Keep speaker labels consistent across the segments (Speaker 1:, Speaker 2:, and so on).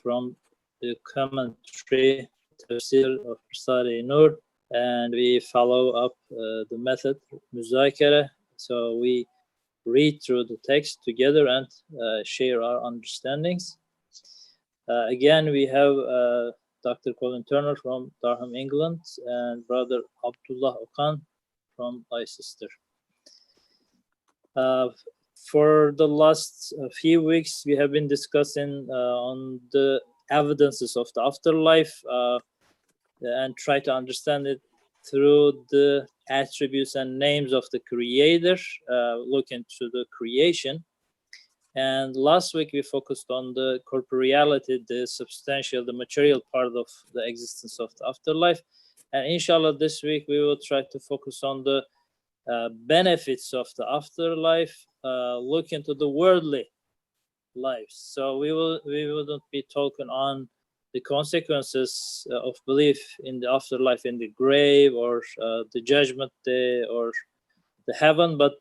Speaker 1: from the commentary Tafsir of Risale-i Nur, and we follow up the method Muzakara. So we read through the text together and share our understandings. Again, we have Dr. Colin Turner from Durham, England, and Brother Abdullah Okan from Leicester. For the last few weeks, we have been discussing on the evidences of the afterlife and try to understand it through the attributes and names of the Creator, look into the creation. And last week we focused on the corporeality, the substantial, the material part of the existence of the afterlife. And inshallah, this week we will try to focus on the benefits of the afterlife, look into the worldly life. So we wouldn't be talking on the consequences of belief in the afterlife, in the grave, or the judgment day, or the heaven, but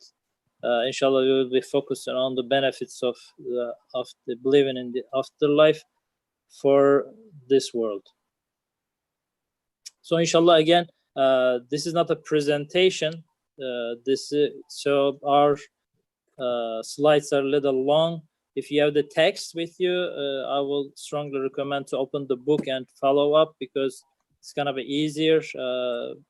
Speaker 1: inshallah, we will be focusing on the benefits of the believing in the afterlife for this world. So inshallah, again, this is not a presentation. So our slides are a little long. If you have the text with you, I will strongly recommend to open the book and follow up, because it's gonna be easier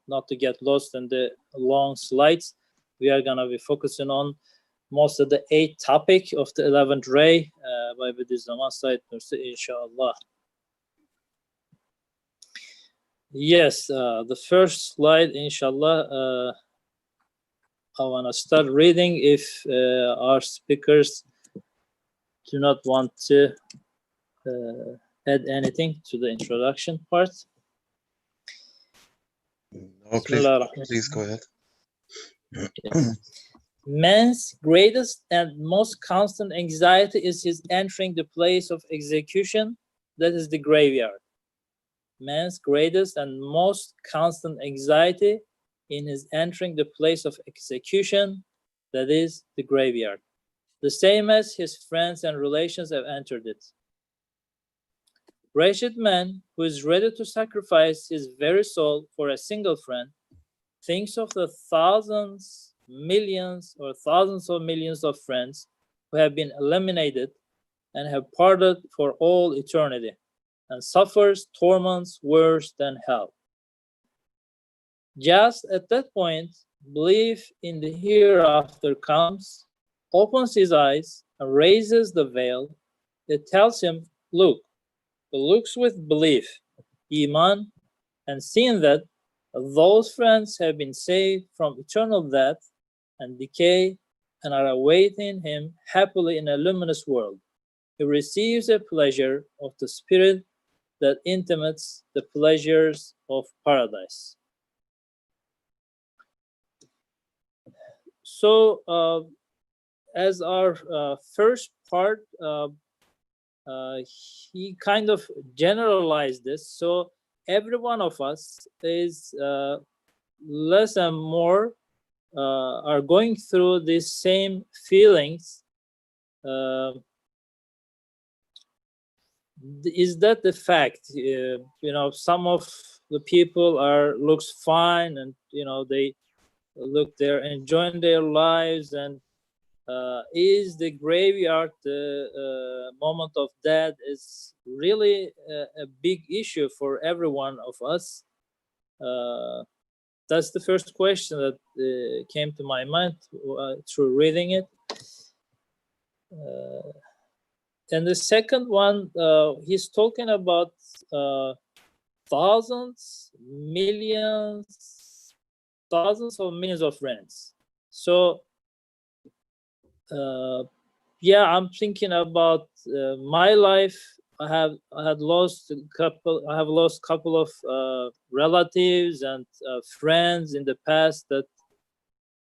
Speaker 1: not to get lost in the long slides. We are gonna be focusing on most of the 8 topic of the 11th ray by Bediüzzaman Said Nursi, inshallah. Yes, the first slide, inshallah. I wanna start reading if our speakers do not want to add anything to the introduction part.
Speaker 2: No, please go ahead.
Speaker 1: Yes. Man's greatest and most constant anxiety is his entering the place of execution, that is the graveyard. Man's greatest and most constant anxiety in his entering the place of execution, that is the graveyard, the same as his friends and relations have entered it. Wretched man who is ready to sacrifice his very soul for a single friend thinks of the thousands, millions, or thousands of millions of friends who have been eliminated and have parted for all eternity, and suffers torments worse than hell. Just at that point, belief in the hereafter comes, opens his eyes, and raises the veil. It tells him, look. He looks with belief, iman, and seeing that those friends have been saved from eternal death and decay and are awaiting him happily in a luminous world. He receives a pleasure of the spirit that intimates the pleasures of paradise. So, as our first part, he kind of generalized this. So every one of us is less and more are going through these same feelings. Is that the fact? You know, some of the people looks fine, and they're enjoying their lives, and is the graveyard, the moment of death, is really a big issue for every one of us? That's the first question that came to my mind through reading it. And the second one, he's talking about thousands of millions of friends. So yeah, I'm thinking about my life. I have lost a couple of relatives and friends in the past that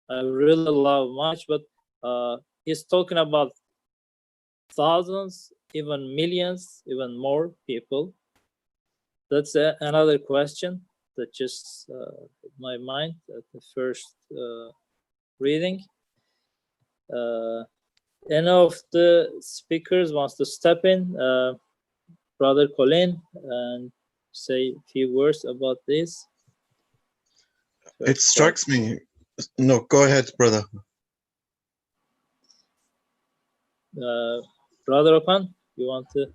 Speaker 1: I really love much, but he's talking about thousands, even millions, even more people. That's another question that just hit my mind at the first reading. Any of the speakers wants to step in? Brother Colin and say a few words about this.
Speaker 2: It strikes me. No, go ahead, brother.
Speaker 1: Brother Okan, you want to?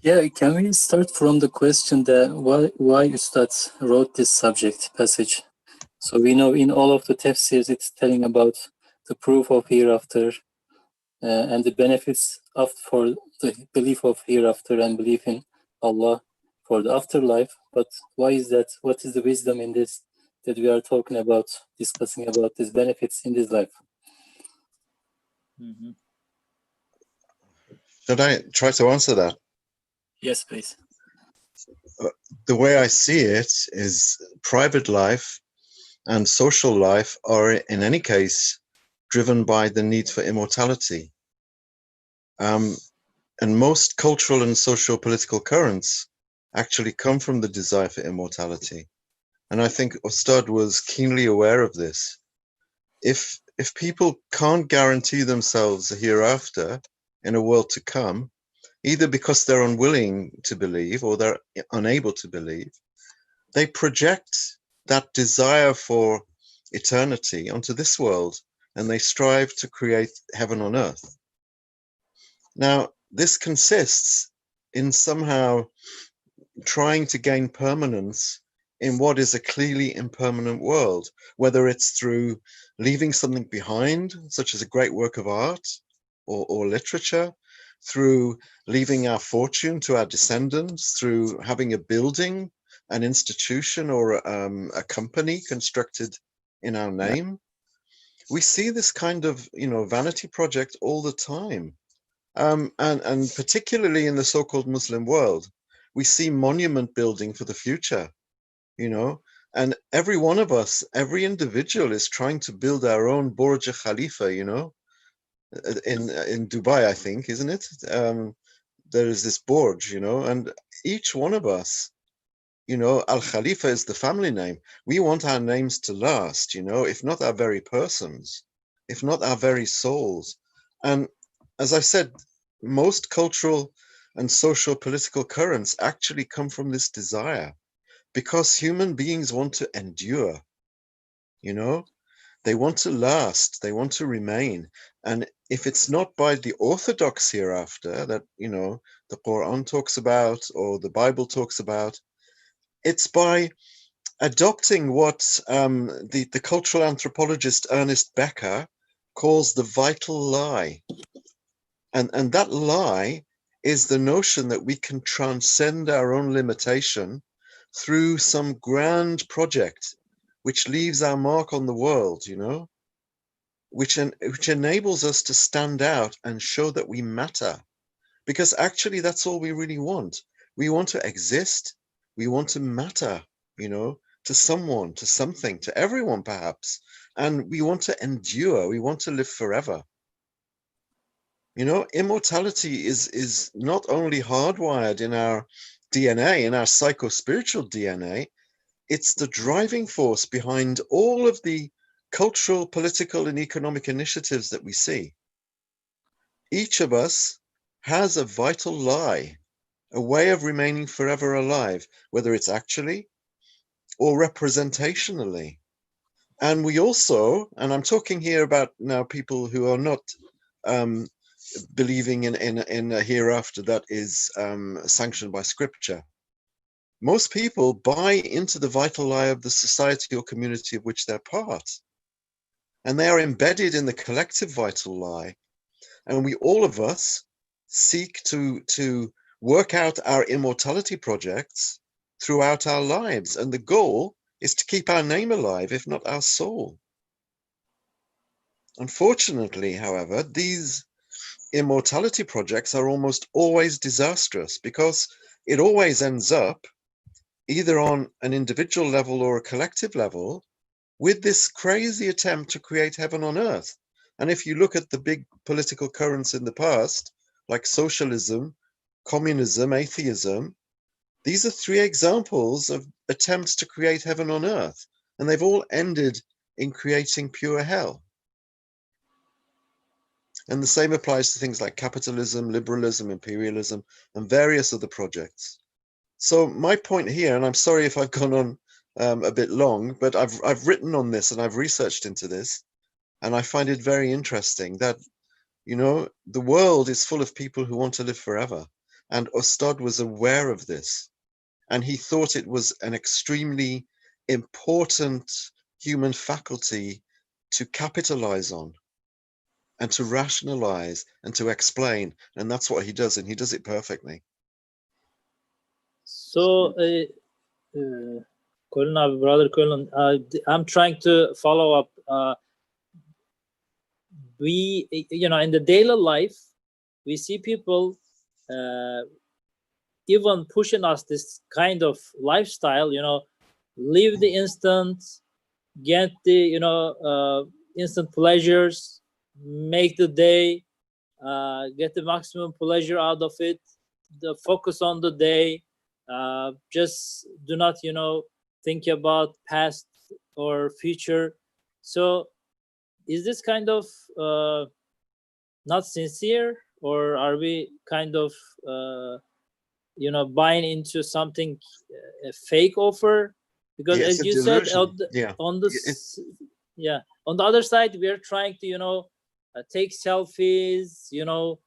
Speaker 3: Yeah, can we start from the question that why Ustad wrote this subject passage? So we know in all of the tafsirs it's telling about the proof of hereafter and the benefits for the belief of hereafter and belief in Allah for the afterlife. But why is that? What is the wisdom in this that we are talking about, discussing about these benefits in this life?
Speaker 1: Mm-hmm.
Speaker 2: Should I try to answer that?
Speaker 3: Yes, please.
Speaker 2: The way I see it is private life and social life are, in any case, driven by the need for immortality. And most cultural and socio-political currents actually come from the desire for immortality. And I think Ustad was keenly aware of this. If people can't guarantee themselves a hereafter in a world to come, either because they're unwilling to believe or they're unable to believe, they project that desire for eternity onto this world, and they strive to create heaven on earth. Now, this consists in somehow trying to gain permanence in what is a clearly impermanent world, whether it's through leaving something behind, such as a great work of art or literature, through leaving our fortune to our descendants, through having a building, an institution, or a company constructed in our name. We see this kind of, vanity project all the time. And particularly in the so-called Muslim world, we see monument building for the future, and every one of us, every individual is trying to build our own Burj Khalifa, in Dubai, I think, isn't it? There is this Burj, and each one of us, Al Khalifa is the family name. We want our names to last, if not our very persons, if not our very souls. And as I said, most cultural and social political currents actually come from this desire, because human beings want to endure, they want to last, they want to remain. And if it's not by the orthodox hereafter that, the Quran talks about or the Bible talks about, it's by adopting what the cultural anthropologist Ernest Becker calls the vital lie. And that lie is the notion that we can transcend our own limitation through some grand project which leaves our mark on the world, which enables us to stand out and show that we matter. Because actually, that's all we really want. We want to exist. We want to matter, to someone, to something, to everyone, perhaps. And we want to endure. We want to live forever. Immortality is not only hardwired in our DNA, in our psycho-spiritual DNA, it's the driving force behind all of the cultural, political, and economic initiatives that we see. Each of us has a vital lie, a way of remaining forever alive, whether it's actually or representationally. And we also, and I'm talking here about now people who are not believing in a hereafter that is sanctioned by scripture. Most people buy into the vital lie of the society or community of which they're part. And they are embedded in the collective vital lie. And we, all of us, seek to work out our immortality projects throughout our lives. And the goal is to keep our name alive, if not our soul. Unfortunately, however, these immortality projects are almost always disastrous, because it always ends up either on an individual level or a collective level with this crazy attempt to create heaven on earth. And if you look at the big political currents in the past, like socialism, communism, atheism, these are three examples of attempts to create heaven on earth, and they've all ended in creating pure hell. And the same applies to things like capitalism, liberalism, imperialism, and various other projects. So my point here, and I'm sorry if I've gone on a bit long, but I've written on this and I've researched into this, and I find it very interesting that, you know, the world is full of people who want to live forever. And Ustad was aware of this. And he thought it was an extremely important human faculty to capitalize on and to rationalize and to explain. And that's what he does. And he does it perfectly.
Speaker 1: So, Colin, brother Colin, I'm trying to follow up. We, you know, in the daily life, we see people even pushing us this kind of lifestyle, you know, live the instant, get the, you know, instant pleasures, make the day, get the maximum pleasure out of it, the focus on the day, just do not, you know, think about past or future. So is this kind of not sincere, or are we kind of you know, buying into something, a fake offer? Because
Speaker 2: Yeah, it's
Speaker 1: as
Speaker 2: a
Speaker 1: you said,
Speaker 2: delusion. Yeah.
Speaker 1: on this, yeah, on the other side, we are trying to, you know, take selfies, you know,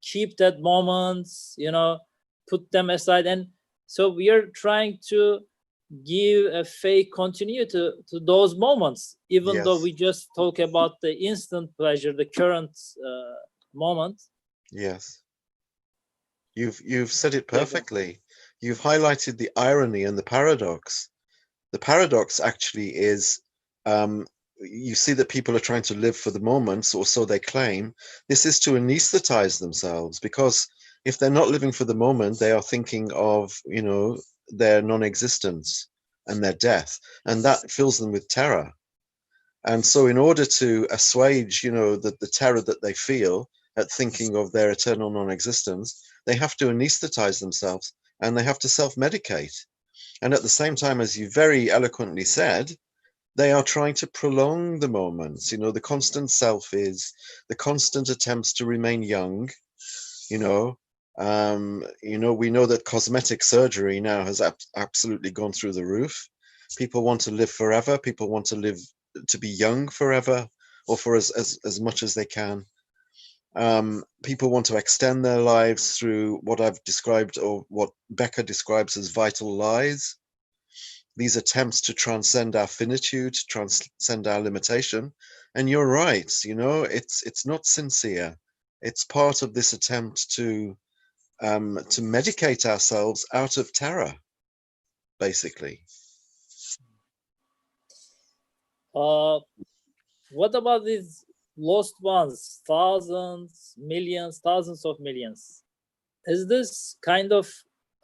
Speaker 1: keep that moments, you know, put them aside, and so we are trying to give a fake continuity to those moments, even though
Speaker 2: Yes.
Speaker 1: we just talk about the instant pleasure, the current moment.
Speaker 2: Yes. You've said it
Speaker 1: Yeah,
Speaker 2: perfectly. You've highlighted the irony and the paradox. The paradox actually is, you see that people are trying to live for the moment, or so they claim. This is to anesthetize themselves, because if they're not living for the moment, they are thinking of, you know, their non-existence and their death, and that fills them with terror. And so in order to assuage, you know, the terror that they feel at thinking of their eternal non-existence, they have to anesthetize themselves and they have to self-medicate. And at the same time, as you very eloquently said, they are trying to prolong the moments, you know, the constant selfies, the constant attempts to remain young, you know. We know that cosmetic surgery now has absolutely gone through the roof. People want to live forever. People want to live to be young forever, or for as much as they can. People want to extend their lives through what I've described, or what Becker describes as vital lies. These attempts to transcend our finitude, transcend our limitation. And you're right, you know, it's not sincere. It's part of this attempt to medicate ourselves out of terror, basically.
Speaker 1: What about these lost ones, thousands, millions, thousands of millions? Is this kind of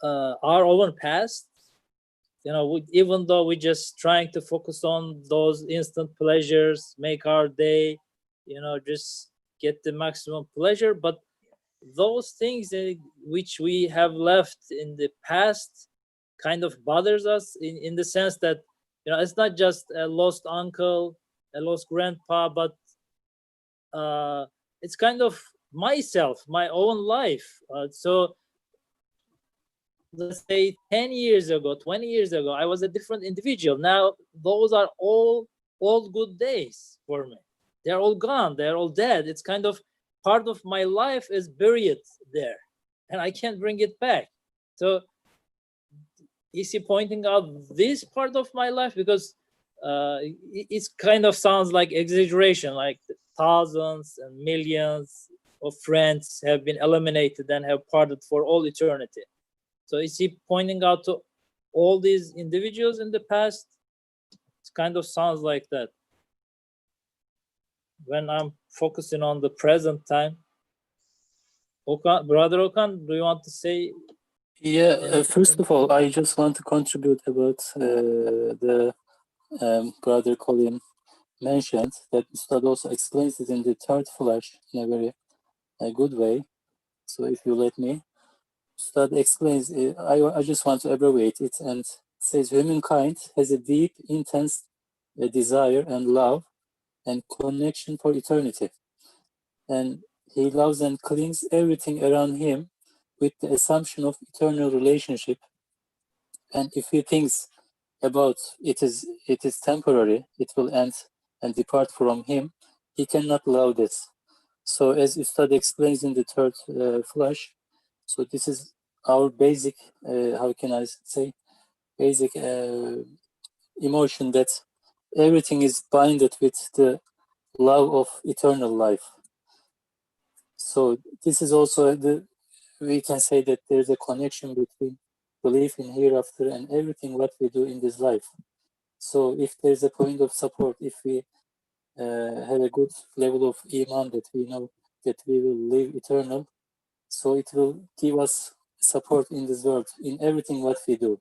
Speaker 1: our own past? You know, even though we're just trying to focus on those instant pleasures, make our day, you know, just get the maximum pleasure, but those things which we have left in the past kind of bothers us in the sense that, you know, it's not just a lost uncle, a lost grandpa, but it's kind of myself, my own life. So let's say 10 years ago, 20 years ago, I was a different individual. Now those are all good days for me. They're all gone, they're all dead. It's kind of part of my life is buried there and I can't bring it back. So is he pointing out this part of my life? Because it kind of sounds like exaggeration, like thousands and millions of friends have been eliminated and have parted for all eternity. So is he pointing out to all these individuals in the past? It kind of sounds like that. When I'm focusing on the present time. Okan, brother Okan, do you want to say?
Speaker 3: Yeah, first of all, I just want to contribute about the brother Colin mentioned that Ustad also explains it in the third flash in a very good way. So if you let me, Ustad explains, I just want to abbreviate it, and says humankind has a deep, intense desire and love and connection for eternity. and he loves and cleans everything around him with the assumption of eternal relationship. And if he thinks about it is temporary, it will end and depart from him, he cannot love this. So as Ustad explains in the third flash, so this is our basic, how can I say, basic emotion, that everything is binded with the love of eternal life. So this is also we can say that there's a connection between belief in hereafter and everything what we do in this life. So if there's a point of support, if we have a good level of iman, that we know that we will live eternal, so it will give us support in this world, in everything what we do.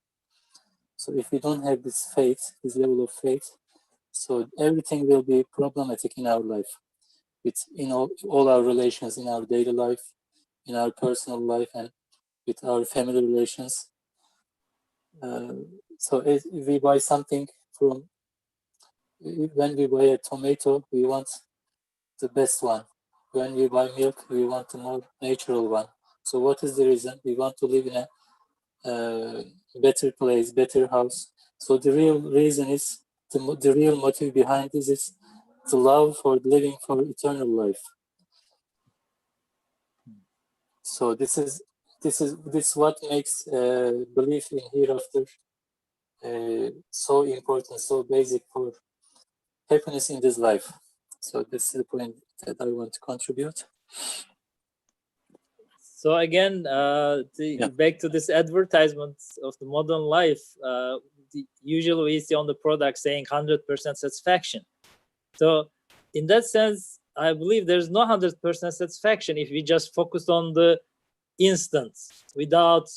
Speaker 3: So if we don't have this faith, this level of faith, so everything will be problematic in our life, with all our relations, in our daily life, in our personal life, and with our family relations. So if we buy something from, when we buy a tomato, we want the best one. When we buy milk, we want the more natural one. So what is the reason? We want to live in a better place, better house. So the real reason is, the real motive behind this is the love for living for eternal life. So this is what makes belief in hereafter so important, so basic for happiness in this life. So this is the point that I want to contribute.
Speaker 1: So again, back to this advertisement of the modern life, usually we see on the product saying 100% satisfaction. So in that sense, I believe there's no 100% satisfaction if we just focus on the instant without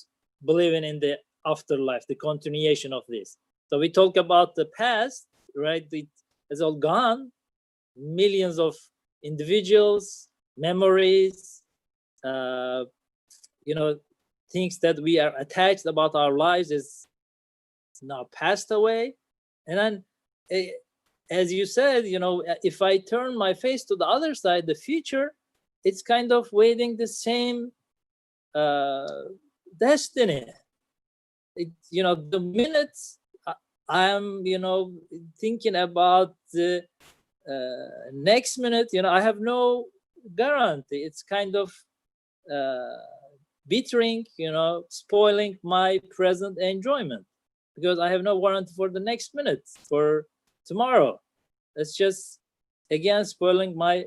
Speaker 1: believing in the afterlife, the continuation of this. So we talk about the past, right? It has all gone. Millions of individuals, memories, things that we are attached about our lives is now passed away. And then, as you said, if I turn my face to the other side, the future, it's kind of waiting the same destiny. The minutes I'm, thinking about the next minute, I have no guarantee. It's kind of bettering, spoiling my present enjoyment, because I have no warranty for the next minute, for tomorrow. It's just, again, spoiling my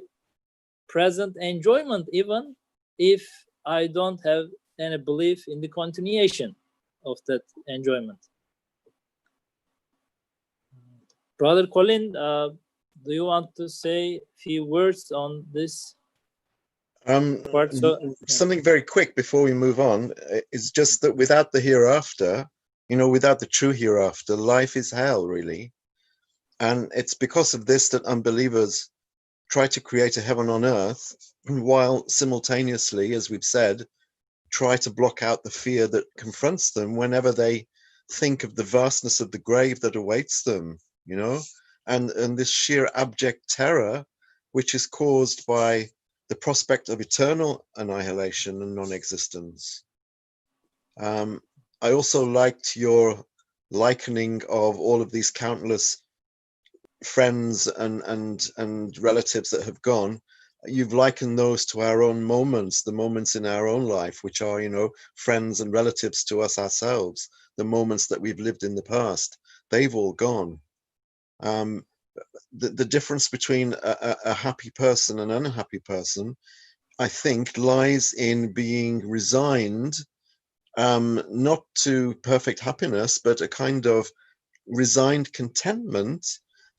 Speaker 1: present enjoyment, even if I don't have any belief in the continuation of that enjoyment. Brother Colin, do you want to say a few words on this part?
Speaker 2: Something very quick before we move on is just that without the hereafter, without the true hereafter, life is hell, really. And it's because of this that unbelievers try to create a heaven on earth, while simultaneously, as we've said, try to block out the fear that confronts them whenever they think of the vastness of the grave that awaits them, and this sheer abject terror, which is caused by the prospect of eternal annihilation and non-existence. I also liked your likening of all of these countless friends and relatives that have gone. You've likened those to our own moments, the moments in our own life, which are, friends and relatives to us ourselves, the moments that we've lived in the past. They've all gone. The difference between a happy person and an unhappy person, I think, lies in being resigned, not to perfect happiness, but a kind of resigned contentment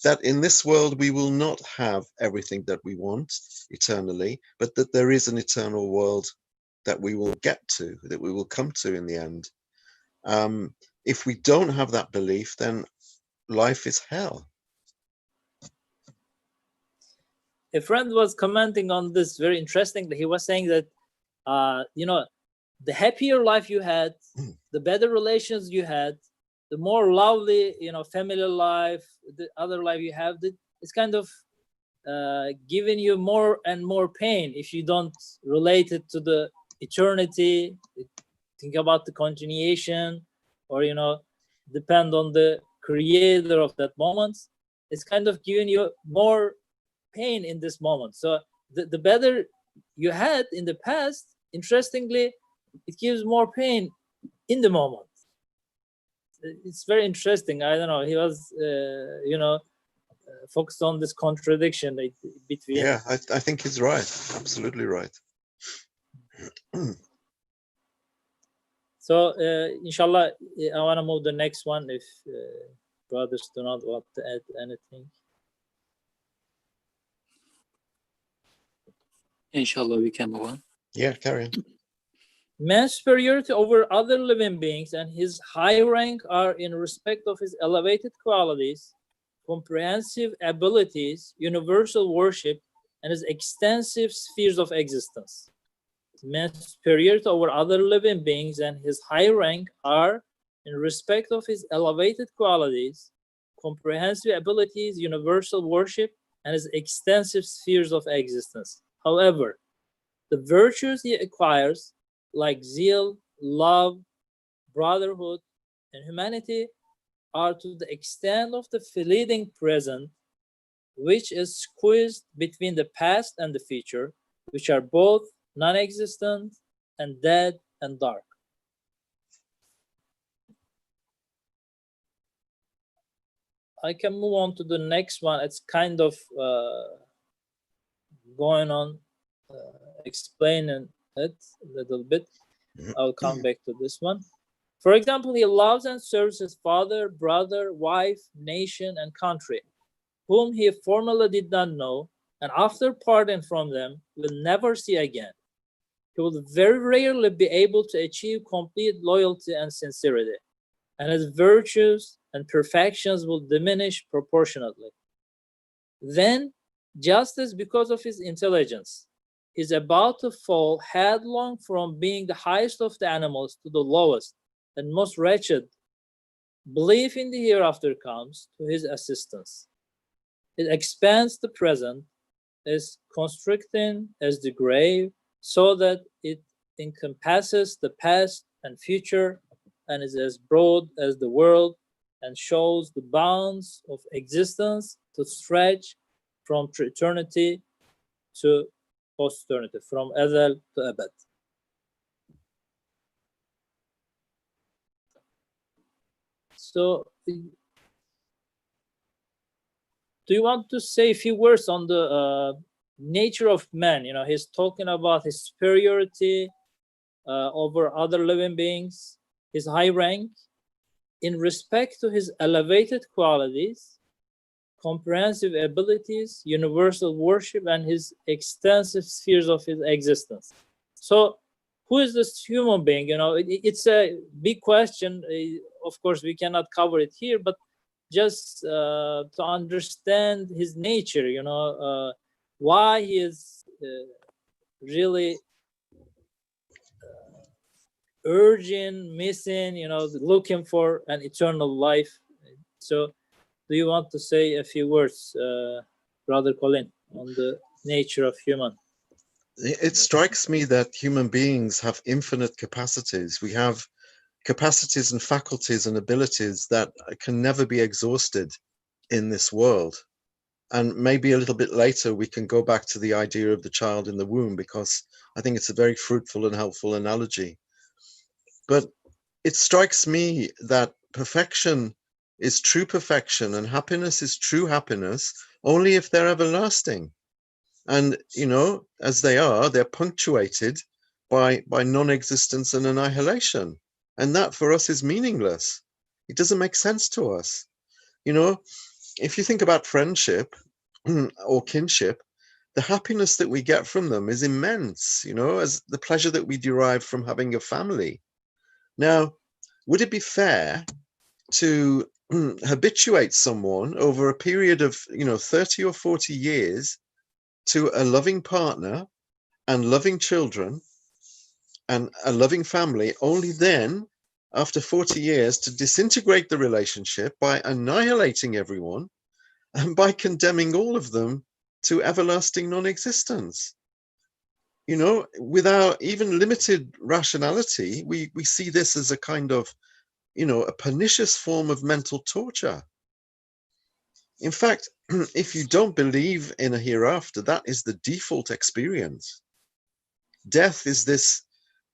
Speaker 2: that in this world we will not have everything that we want eternally, but that there is an eternal world that we will get to, that we will come to in the end. If we don't have that belief, then life is hell.
Speaker 1: A friend was commenting on this very interestingly. He was saying that, the happier life you had, the better relations you had, the more lovely, family life, the other life you have, it's kind of giving you more and more pain if you don't relate it to the eternity, think about the continuation, or depend on the creator of that moment. It's kind of giving you more pain in this moment. So the better you had in the past, interestingly, it gives more pain in the moment. It's very interesting. I don't know. He was, focused on this contradiction between.
Speaker 2: Yeah, I think he's right. Absolutely right.
Speaker 1: So, inshallah, I want to move the next one if brothers do not want to add anything.
Speaker 3: Inshallah, we can move on.
Speaker 2: Yeah, carry on.
Speaker 1: Man's superiority over other living beings and his high rank are in respect of his elevated qualities, comprehensive abilities, universal worship, and his extensive spheres of existence. Man's superiority over other living beings and his high rank are in respect of his elevated qualities, comprehensive abilities, universal worship, and his extensive spheres of existence. However, the virtues he acquires, like zeal, love, brotherhood, and humanity, are to the extent of the fleeting present, which is squeezed between the past and the future, which are both non-existent and dead and dark. I can move on to the next one. It's kind of going on explaining it a little bit. I'll come back to this one. For example, he loves and serves his father, brother, wife, nation, and country, whom he formerly did not know, and after parting from them, will never see again. He will very rarely be able to achieve complete loyalty and sincerity, and his virtues and perfections will diminish proportionately. Then, just as because of his intelligence, he is about to fall headlong from being the highest of the animals to the lowest and most wretched, belief in the hereafter comes to his assistance. It expands the present, as constricting as the grave, so that it encompasses the past and future, and is as broad as the world, and shows the bounds of existence to stretch from eternity to posterity, from Azal to Abad. So, do you want to say a few words on the nature of man? He's talking about his superiority over other living beings, his high rank, in respect to his elevated qualities, comprehensive abilities, universal worship, and his extensive spheres of his existence. So, who is this human being? It's a big question. Of course, we cannot cover it here, but just to understand his nature, why he is really urging, missing, looking for an eternal life. So, do you want to say a few words, Brother Colin, on the nature of human?
Speaker 2: It strikes me that human beings have infinite capacities. We have capacities and faculties and abilities that can never be exhausted in this world. And maybe a little bit later, we can go back to the idea of the child in the womb, because I think it's a very fruitful and helpful analogy. But it strikes me that perfection is true perfection and happiness is true happiness only if they're everlasting. And, as they are, they're punctuated by non-existence and annihilation. And that for us is meaningless. It doesn't make sense to us. If you think about friendship or kinship, the happiness that we get from them is immense, as the pleasure that we derive from having a family. Now, would it be fair to habituate someone over a period of, 30 or 40 years to a loving partner and loving children and a loving family, only then, after 40 years, to disintegrate the relationship by annihilating everyone and by condemning all of them to everlasting non-existence. You know, with our even limited rationality, we see this as a kind of, you know, a pernicious form of mental torture. In fact, if you don't believe in a hereafter, that is the default experience. Death is this,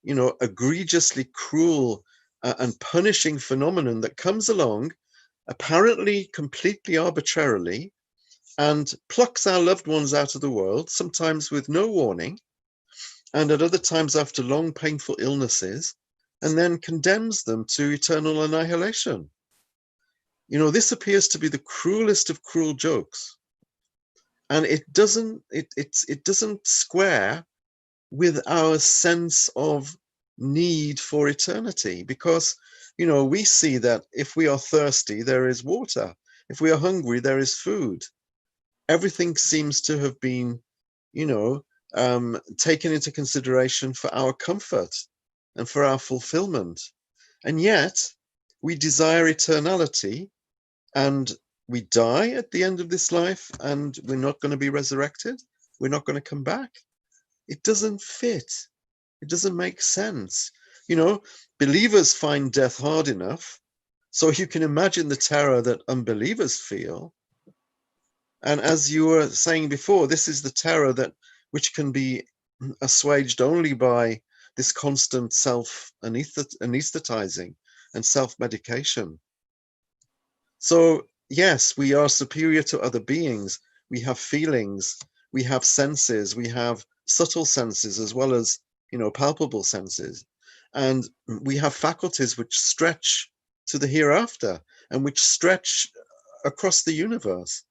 Speaker 2: you know, egregiously cruel and punishing phenomenon that comes along apparently completely arbitrarily and plucks our loved ones out of the world, sometimes with no warning, and at other times after long painful illnesses, and then condemns them to eternal annihilation. You know, this appears to be the cruelest of cruel jokes, and it doesn't square with our sense of need for eternity, because, you know, we see that if we are thirsty, there is water. If we are hungry, there is food. Everything seems to have been, you know, taken into consideration for our comfort and for our fulfillment. And yet we desire eternality, and we die at the end of this life, and we're not going to be resurrected. We're not going to come back. It doesn't fit. It doesn't make sense. You know, believers find death hard enough, so you can imagine the terror that unbelievers feel. And as you were saying before, this is the terror that which can be assuaged only by this constant self-anesthetizing and self-medication. So yes, we are superior to other beings. We have feelings, we have senses, we have subtle senses as well as, you know, palpable senses. And we have faculties which stretch to the hereafter and which stretch across the universe.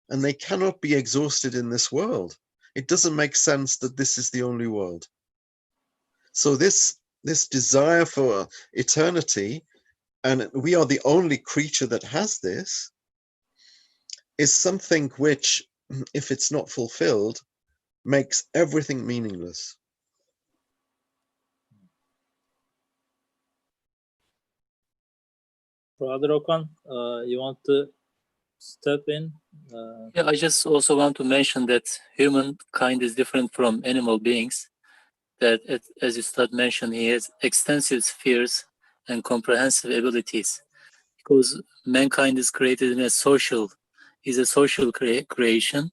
Speaker 2: And they cannot be exhausted in this world. It doesn't make sense that this is the only world. So this desire for eternity, and we are the only creature that has this, is something which, if it's not fulfilled, makes everything meaningless.
Speaker 1: Brother Okan, you want to step in?
Speaker 3: Yeah, I just also want to mention that humankind is different from animal beings. That, as Ustad mentioned, he has extensive spheres and comprehensive abilities, because mankind is created in a social creation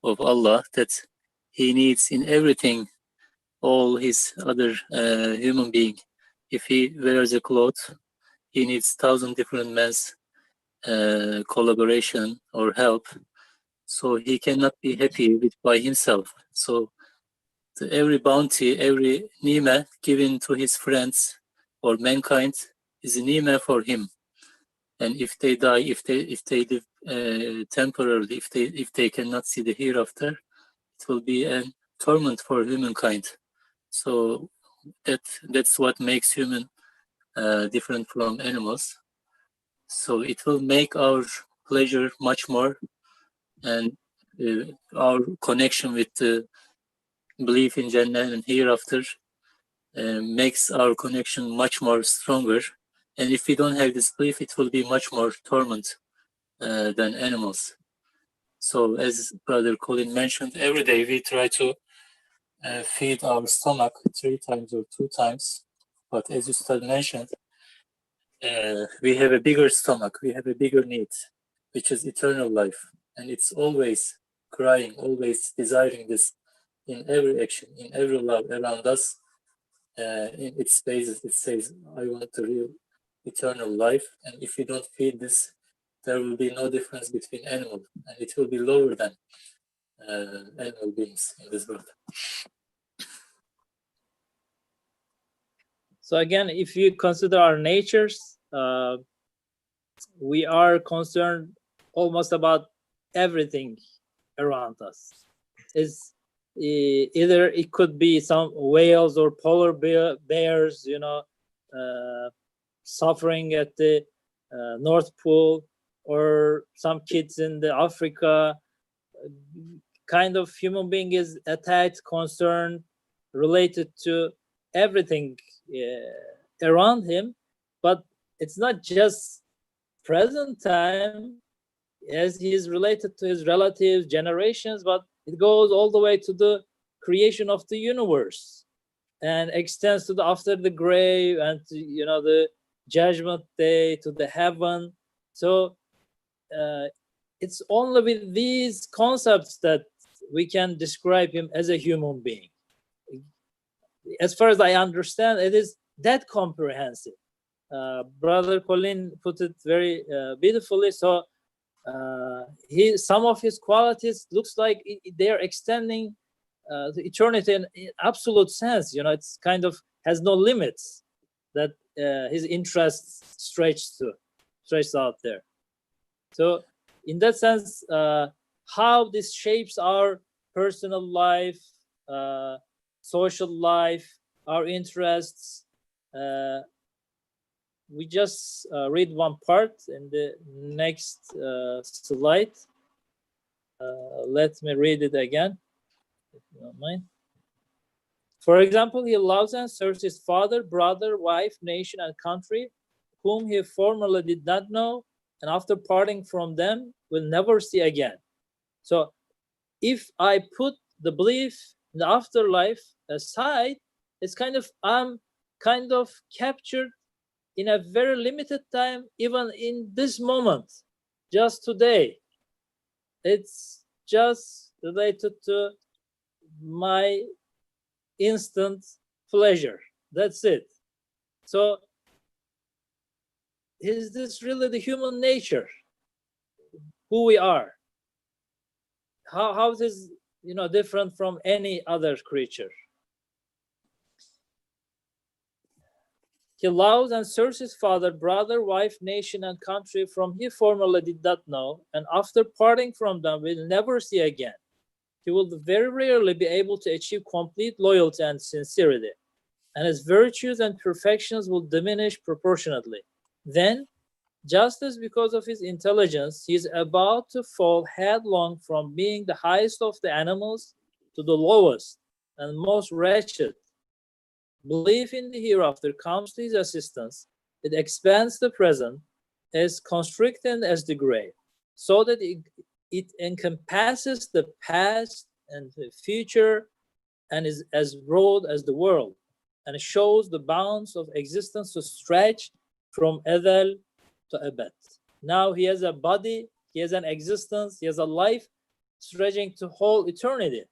Speaker 3: of Allah, that he needs in everything all his other human being. If he wears a cloth, he needs 1,000 different men's collaboration or help. So he cannot be happy by himself. So every bounty, every ni'mah given to his friends or mankind is a ni'mah for him. And if they die, if they live temporarily, if they cannot see the hereafter, it will be a torment for humankind. So that's what makes human different from animals. So it will make our pleasure much more, and our connection with the belief in Jannah and hereafter makes our connection much more stronger. And if we don't have this belief, it will be much more torment than animals. So as Brother Colin mentioned, every day we try to feed our stomach 3 times or 2 times. But as Ustad mentioned, we have a bigger stomach, we have a bigger need, which is eternal life. And it's always crying, always desiring this in every action, in every love around us. In its spaces, it says, I want the real eternal life. And if we don't feed this, there will be no difference between animals, and it will be lower than animal beings in this world.
Speaker 1: So again, if you consider our natures, we are concerned almost about everything around us. Is either it could be some whales or polar bears, you know, suffering at the North Pole, or some kids in the Africa. Kind of human being is attached, concerned, related to everything around him. But it's not just present time, as he is related to his relatives, generations, but it goes all the way to the creation of the universe and extends to the after the grave and to, the judgment day, to the heaven. So it's only with these concepts that we can describe him as a human being. As far as I understand, it is that comprehensive. Brother Colin put it very beautifully. So some of his qualities looks like they're extending the eternity in absolute sense. It's kind of has no limits that his interests stretched out there. So in that sense, how this shapes our personal life, social life, our interests, we just read one part in the next slide. Let me read it again, if you don't mind. For example, he loves and serves his father, brother, wife, nation, and country, whom he formerly did not know, and after parting from them, will never see again. So if I put the belief in the afterlife aside, I'm kind of captured in a very limited time, even in this moment, just today. It's just related to my instant pleasure. That's it. So is this really the human nature, who we are? How it is different from any other creature? He loves and serves his father, brother, wife, nation, and country from he formerly did not know, and after parting from them will never see again. He will very rarely be able to achieve complete loyalty and sincerity, and his virtues and perfections will diminish proportionately. Then, just as because of his intelligence, he is about to fall headlong from being the highest of the animals to the lowest and most wretched, belief in the hereafter comes to his assistance. It expands the present as constricting as the grave, so that it encompasses the past and the future and is as broad as the world, and shows the bounds of existence to stretch from Edel to Abad. Now he has a body, he has an existence, he has a life stretching to whole eternity.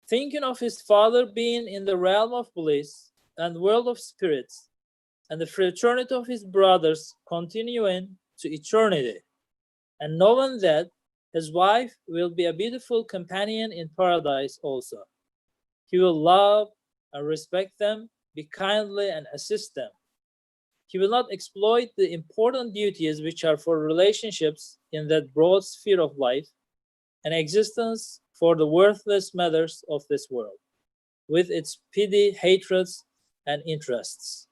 Speaker 1: Thinking of his father being in the realm of bliss and world of spirits, and the fraternity of his brothers continuing to eternity, and knowing that his wife will be a beautiful companion in paradise also. He will love and respect them, be kindly and assist them. He will not exploit the important duties which are for relationships in that broad sphere of life and existence for the worthless matters of this world, with its petty hatreds and interests.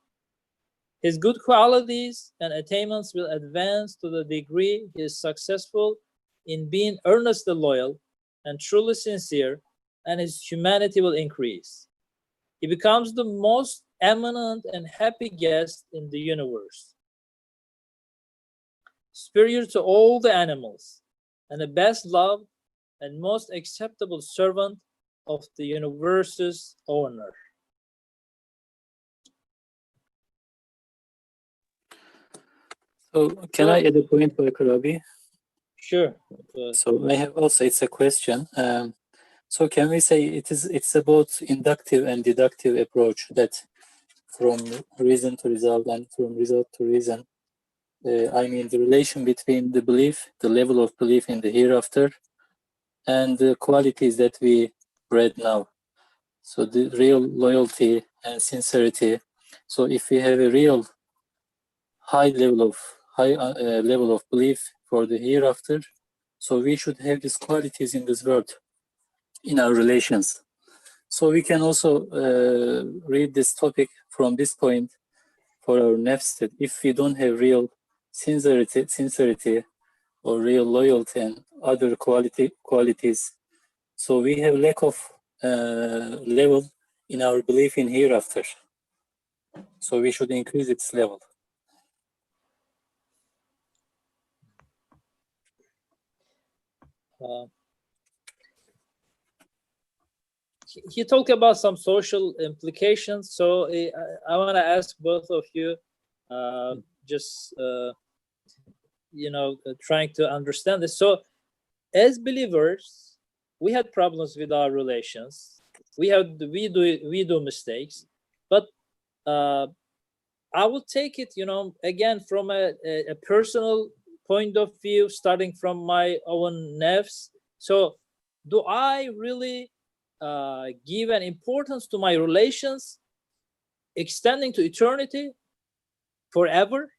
Speaker 1: His good qualities and attainments will advance to the degree he is successful in being earnestly loyal and truly sincere, and his humanity will increase. He becomes the most eminent and happy guest in the universe, superior to all the animals, and the best loved and most acceptable servant of the universe's owner.
Speaker 3: So can I add a point, Karabi?
Speaker 1: Sure.
Speaker 3: So I have also, it's a question. So can we say it's about inductive and deductive approach, that from reason to result and from result to reason? I mean, the relation between the belief, the level of belief in the hereafter, and the qualities that we read now. So the real loyalty and sincerity. So if we have a real high level of belief for the hereafter, so we should have these qualities in this world, in our relations. So we can also read this topic from this point for our nafs, that if we don't have real sincerity or real loyalty and other qualities, so we have lack of level in our belief in hereafter. So we should increase its level.
Speaker 1: he talked about some social implications. So I want to ask both of you, just trying to understand this. So, as believers, we had problems with our relations. We do mistakes, but I will take it, again from a personal point of view, starting from my own nafs. So, do I really give an importance to my relations extending to eternity, forever,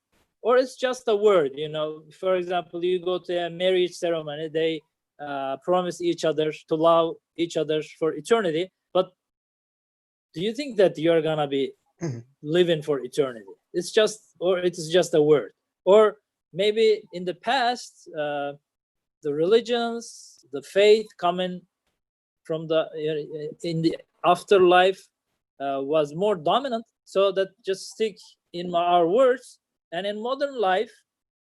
Speaker 1: or it's just a word? For example, you go to a marriage ceremony, they promise each other to love each other for eternity, but do you think that you're gonna be living for eternity? It's just a word. Or maybe in the past, the religions, the faith coming from in the afterlife was more dominant, so that just stick in our words. And in modern life,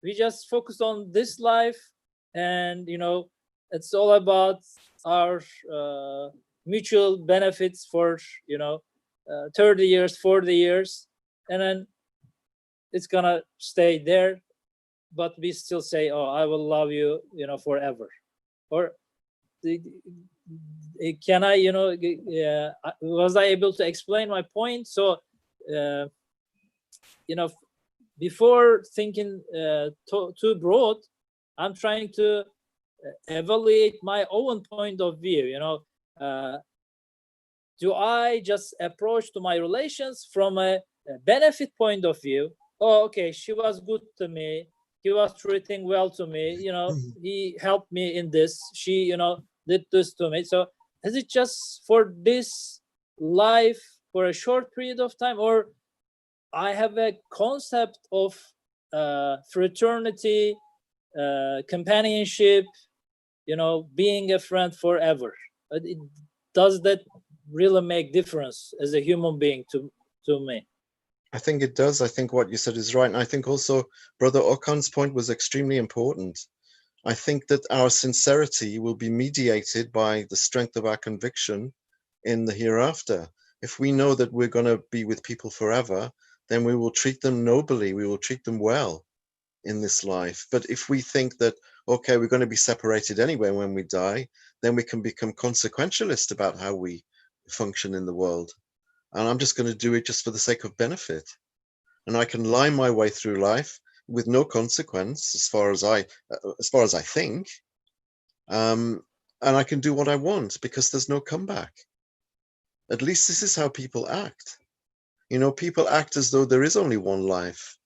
Speaker 1: we just focus on this life, and it's all about our mutual benefits for 30 years, 40 years, and then it's gonna stay there, but we still say, oh, I will love you forever. Or can I was I able to explain my point? So before thinking too broad, I'm trying to evaluate my own point of view. Do I just approach to my relations from a benefit point of view? Oh, okay, she was good to me, he was treating well to me, he helped me in this, she did this to me. So is it just for this life, for a short period of time, or I have a concept of fraternity, companionship, being a friend forever? Does that really make difference as a human being to me?
Speaker 2: I think it does. I think what you said is right. And I think also Brother Okan's point was extremely important. I think that our sincerity will be mediated by the strength of our conviction in the hereafter. If we know that we're going to be with people forever, then we will treat them nobly, we will treat them well in this life. But if we think that, okay, we're going to be separated anyway when we die, then we can become consequentialist about how we function in the world. And I'm just going to do it just for the sake of benefit. And I can lie my way through life with no consequence as far as I think. And I can do what I want because there's no comeback. At least this is how people act. People act as though there is only one life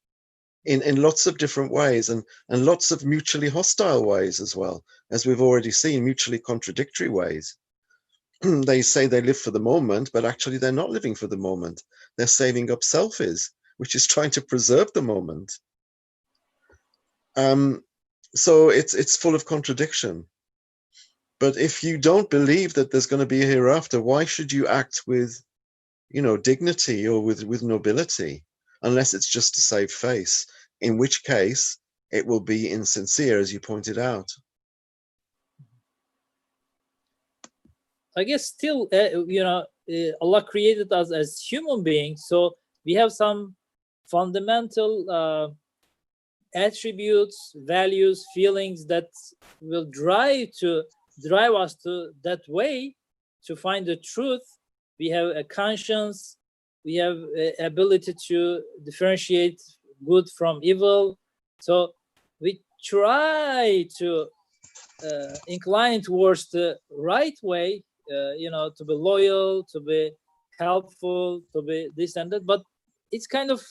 Speaker 2: in lots of different ways, and lots of mutually hostile ways as well, as we've already seen, mutually contradictory ways. They say they live for the moment, but actually they're not living for the moment. They're saving up selfies, which is trying to preserve the moment. So it's full of contradiction. But if you don't believe that there's going to be a hereafter, why should you act with dignity or with nobility, unless it's just to save face, in which case it will be insincere, as you pointed out.
Speaker 1: I guess still, Allah created us as human beings, so we have some fundamental attributes, values, feelings that will drive us to that way to find the truth. We have a conscience, we have ability to differentiate good from evil. So we try to incline towards the right way, to be loyal, to be helpful, to be this and that. But it's kind of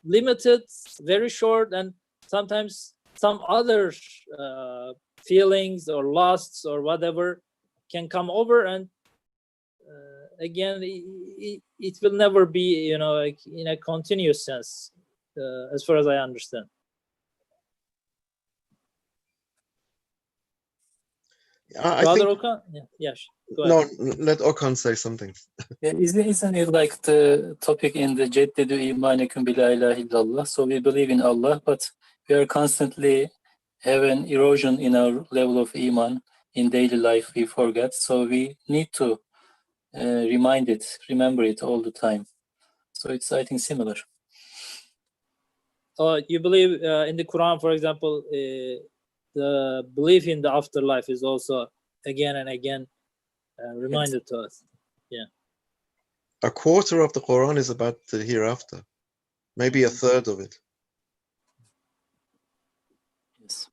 Speaker 1: limited, very short, and sometimes some other feelings or lusts or whatever can come over, and again, it will never be, like in a continuous sense, as far as I understand. Brother Okan? Yeah.
Speaker 2: No, let Okan say something.
Speaker 3: Isn't it like the topic in the Jeddedu imanekum bila ilaha illallah? So we believe in Allah, but we are constantly having erosion in our level of iman. in daily life we forget. So we need to remember it all the time. So it's, I think, similar.
Speaker 1: You believe in the Quran, for example, the belief in the afterlife is also again and again reminded to us. Yeah.
Speaker 2: A quarter of the Quran is about the hereafter, maybe a third of it.
Speaker 3: Yes.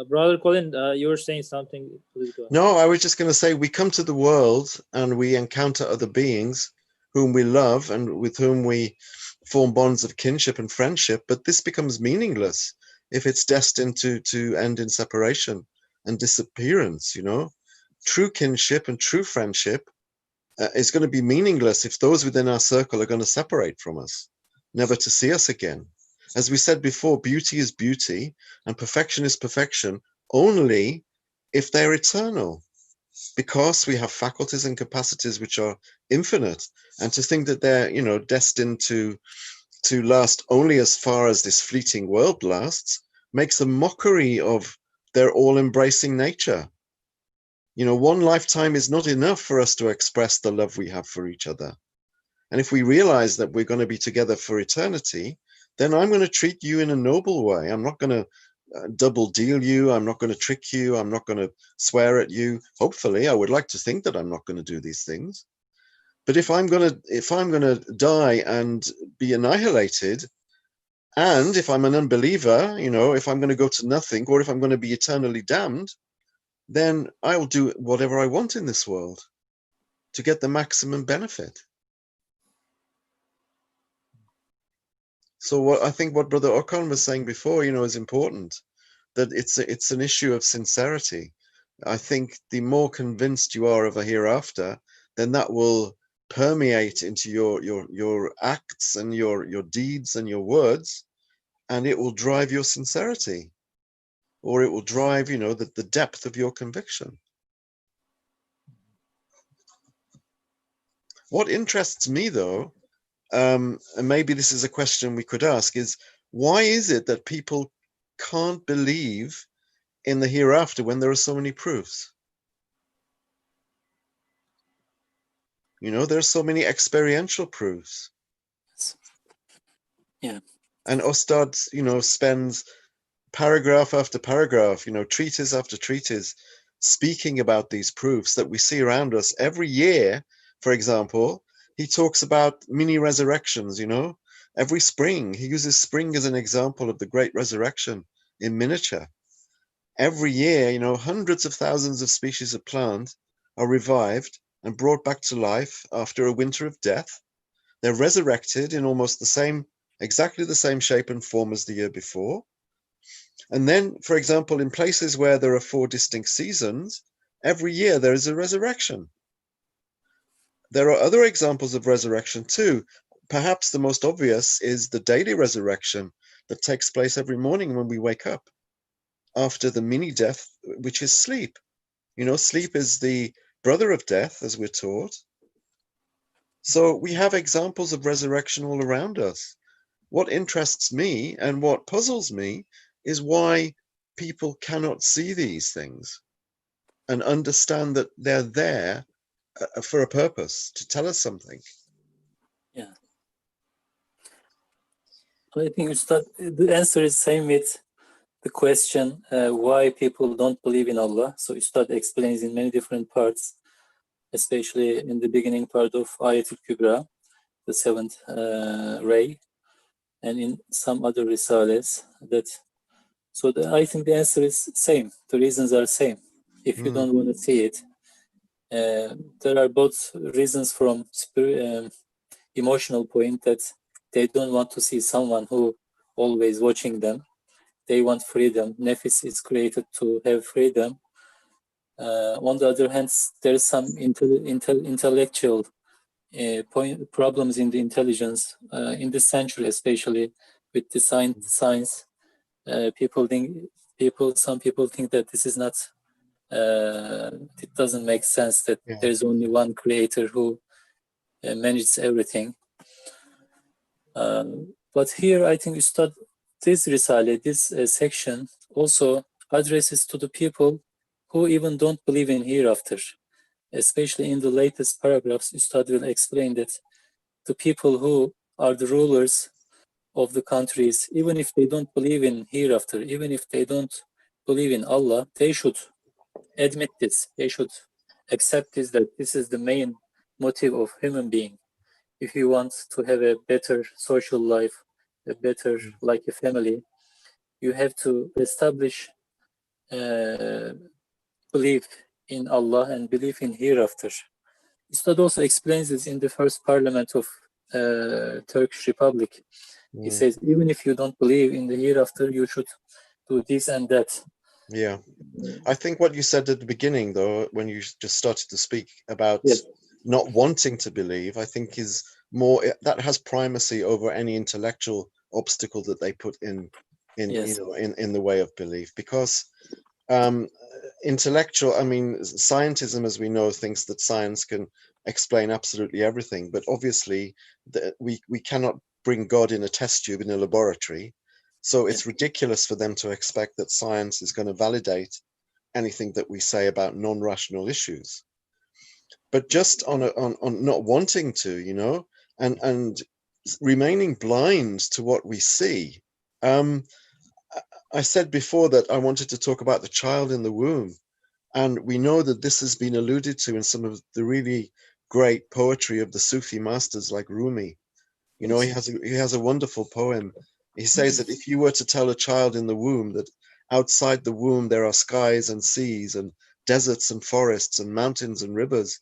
Speaker 1: Brother Colin, you were saying something. Please go ahead.
Speaker 2: No, I was just going to say we come to the world and we encounter other beings whom we love and with whom we form bonds of kinship and friendship, but this becomes meaningless if it's destined to end in separation and disappearance, you know. True kinship and true friendship is going to be meaningless if those within our circle are going to separate from us, never to see us again. As we said before, beauty is beauty and perfection is perfection only if they're eternal, because we have faculties and capacities which are infinite. And to think that they're, you know, destined to last only as far as this fleeting world lasts makes a mockery of their all-embracing nature. You know, one lifetime is not enough for us to express the love we have for each other. And if we realize that we're going to be together for eternity, then I'm going to treat you in a noble way. I'm not going to double deal you. I'm not going to trick you. I'm not going to swear at you. Hopefully, I would like to think that I'm not going to do these things. But if I'm going to die and be annihilated, and if I'm an unbeliever, you know, if I'm going to go to nothing, or if I'm going to be eternally damned, then I will do whatever I want in this world to get the maximum benefit. So what I think what Brother Okan was saying before, you know, is important, that it's an issue of sincerity. I think the more convinced you are of a hereafter, then that will permeate into your acts and your deeds and your words, and it will drive your sincerity, or it will drive, you know, the depth of your conviction. What interests me, though, and maybe this is a question we could ask, is why is it that people can't believe in the hereafter when there are so many proofs? You know, there are so many experiential proofs.
Speaker 3: Yeah.
Speaker 2: And Ostad, you know, spends paragraph after paragraph, you know, treatise after treatise, speaking about these proofs that we see around us every year. For example, he talks about mini resurrections, you know, every spring. He uses spring as an example of the great resurrection in miniature. Every year, you know, hundreds of thousands of species of plant are revived and brought back to life after a winter of death. They're resurrected in almost the same, exactly the same shape and form as the year before. And then, for example, in places where there are 4 distinct seasons, every year there is a resurrection. There are other examples of resurrection too. Perhaps the most obvious is the daily resurrection that takes place every morning when we wake up after the mini death, which is sleep. You know, sleep is the brother of death, as we're taught. So we have examples of resurrection all around us. What interests me and what puzzles me is why people cannot see these things and understand that they're there for a purpose, to tell us something.
Speaker 3: Yeah. I think Ustad, the answer is same with the question why people don't believe in Allah. So Ustad explains in many different parts, especially in the beginning part of Ayatul Kubra, the 7th ray, and in some other risales. So I think the answer is same. The reasons are same. If you don't want to see it, there are both reasons from emotional point that they don't want to see someone who always watching them. They want freedom. Nefis is created to have freedom. On the other hand, there is some intellectual problems in the intelligence in this century, especially with the science. Some people think that this is not. It doesn't make sense that there's only one creator who manages everything. But here, I think Ustad, this Risale, this section also addresses to the people who even don't believe in hereafter. Especially in the latest paragraphs, Ustad will explain that the people who are the rulers of the countries, even if they don't believe in hereafter, even if they don't believe in Allah, they should admit this. They should accept this, that this is the main motive of human being. If you want to have a better social life, a better, like a family, you have to establish belief in Allah and belief in hereafter. Ustad also explains this in the first parliament of Turkish Republic. He says, even if you don't believe in the hereafter, you should do this and that.
Speaker 2: Yeah. I think what you said at the beginning, though, when you just started to speak about
Speaker 3: Yes.
Speaker 2: not wanting to believe, I think is more, that has primacy over any intellectual obstacle that they put in
Speaker 3: Yes.
Speaker 2: you know, in the way of belief. Because intellectual, I mean, scientism, as we know, thinks that science can explain absolutely everything, but obviously we cannot bring God in a test tube in a laboratory. So it's ridiculous for them to expect that science is going to validate anything that we say about non-rational issues. But just on not wanting to, you know, and remaining blind to what we see. I said before that I wanted to talk about the child in the womb. And we know that this has been alluded to in some of the really great poetry of the Sufi masters like Rumi. You know, he has a wonderful poem. He says that if you were to tell a child in the womb that outside the womb there are skies and seas and deserts and forests and mountains and rivers,